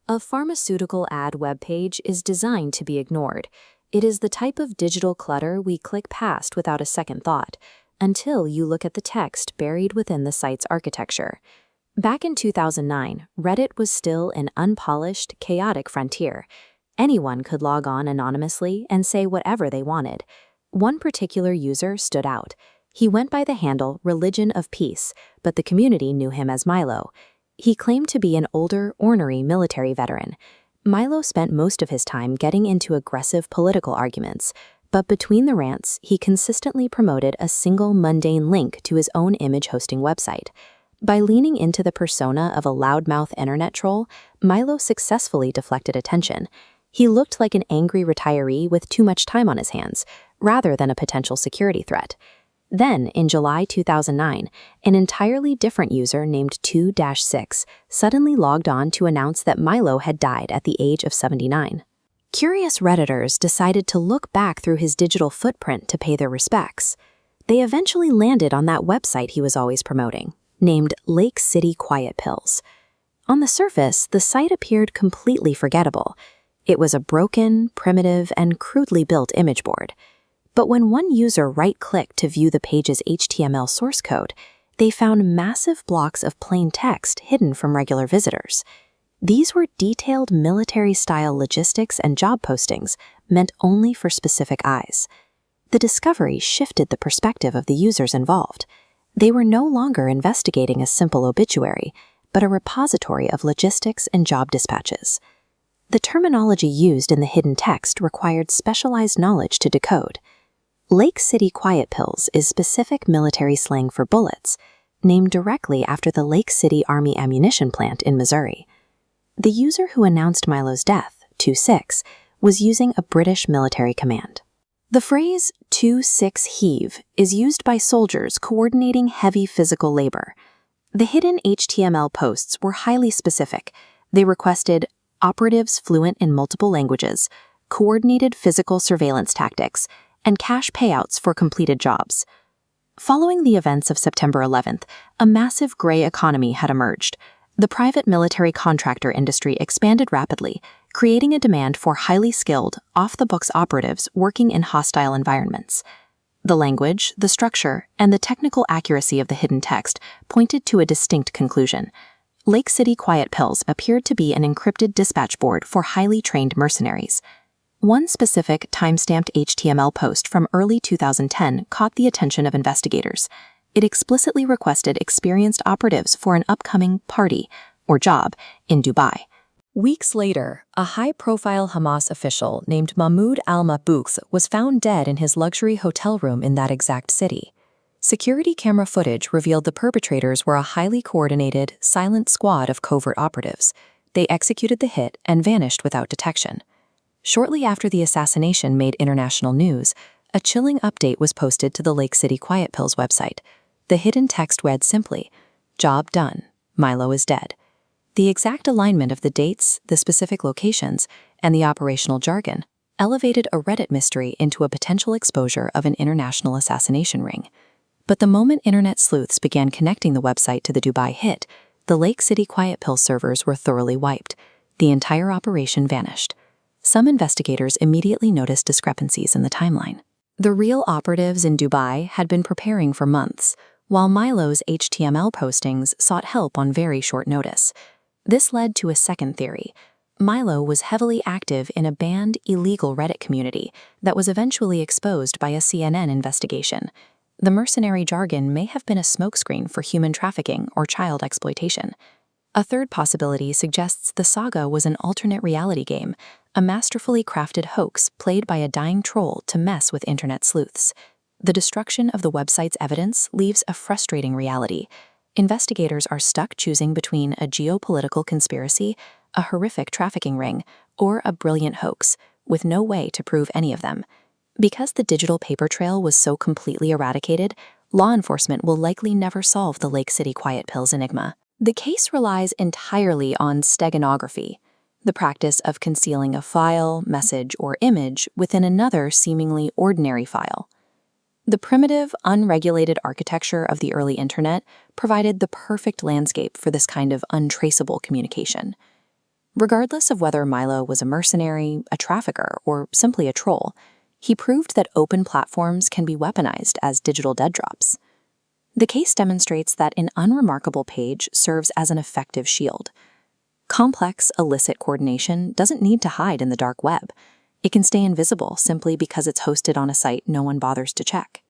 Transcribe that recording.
A pharmaceutical ad webpage is designed to be ignored. It is the type of digital clutter we click past without a second thought, until you look at the text buried within the site's architecture. Back in 2009, Reddit was still an unpolished, chaotic frontier. Anyone could log on anonymously and say whatever they wanted. One particular user stood out. He went by the handle Religion of Peace, but the community knew him as Milo. He claimed to be an older, ornery military veteran. Milo spent most of his time getting into aggressive political arguments, but between the rants, he consistently promoted a single mundane link to his own image hosting website. By leaning into the persona of a loudmouth internet troll, Milo successfully deflected attention. He looked like an angry retiree with too much time on his hands, rather than a potential security threat. Then, in July 2009, an entirely different user named 2-6 suddenly logged on to announce that Milo had died at the age of 79. Curious Redditors decided to look back through his digital footprint to pay their respects. They eventually landed on that website he was always promoting, named Lake City Quiet Pills. On the surface, the site appeared completely forgettable. It was a broken, primitive, and crudely built image board. But when one user right-clicked to view the page's HTML source code, they found massive blocks of plain text hidden from regular visitors. These were detailed military-style logistics and job postings meant only for specific eyes. The discovery shifted the perspective of the users involved. They were no longer investigating a simple obituary, but a repository of logistics and job dispatches. The terminology used in the hidden text required specialized knowledge to decode. Lake City Quiet Pills is specific military slang for bullets, named directly after the Lake City Army ammunition plant in Missouri. The user who announced Milo's death, 2-6, was using a British military command. The phrase 2-6 heave is used by soldiers coordinating heavy physical labor. The hidden HTML posts were highly specific. They requested operatives fluent in multiple languages, coordinated physical surveillance tactics, and cash payouts for completed jobs. Following the events of September 11th, a massive gray economy had emerged. The private military contractor industry expanded rapidly, creating a demand for highly skilled, off-the-books operatives working in hostile environments. The language, the structure, and the technical accuracy of the hidden text pointed to a distinct conclusion. Lake City Quiet Pills appeared to be an encrypted dispatch board for highly trained mercenaries. One specific time-stamped HTML post from early 2010 caught the attention of investigators. It explicitly requested experienced operatives for an upcoming party, or job, in Dubai. Weeks later, a high-profile Hamas official named Mahmoud al-Mabouks was found dead in his luxury hotel room in that exact city. Security camera footage revealed the perpetrators were a highly coordinated, silent squad of covert operatives. They executed the hit and vanished without detection. Shortly after the assassination made international news, a chilling update was posted to the Lake City Quiet Pills website. The hidden text read simply, "Job done. Milo is dead." The exact alignment of the dates, the specific locations, and the operational jargon elevated a Reddit mystery into a potential exposure of an international assassination ring. But the moment internet sleuths began connecting the website to the Dubai hit, the Lake City Quiet Pills servers were thoroughly wiped. The entire operation vanished. Some investigators immediately noticed discrepancies in the timeline. The real operatives in Dubai had been preparing for months, while Milo's HTML postings sought help on very short notice. This led to a second theory. Milo was heavily active in a banned, illegal Reddit community that was eventually exposed by a CNN investigation. The mercenary jargon may have been a smokescreen for human trafficking or child exploitation. A third possibility suggests the saga was an alternate reality game, a masterfully crafted hoax played by a dying troll to mess with internet sleuths. The destruction of the website's evidence leaves a frustrating reality. Investigators are stuck choosing between a geopolitical conspiracy, a horrific trafficking ring, or a brilliant hoax, with no way to prove any of them. Because the digital paper trail was so completely eradicated, law enforcement will likely never solve the Lake City Quiet Pills enigma. The case relies entirely on steganography, the practice of concealing a file, message, or image within another seemingly ordinary file. The primitive, unregulated architecture of the early internet provided the perfect landscape for this kind of untraceable communication. Regardless of whether Milo was a mercenary, a trafficker, or simply a troll, he proved that open platforms can be weaponized as digital dead drops. The case demonstrates that an unremarkable page serves as an effective shield. Complex, illicit coordination doesn't need to hide in the dark web. It can stay invisible simply because it's hosted on a site no one bothers to check.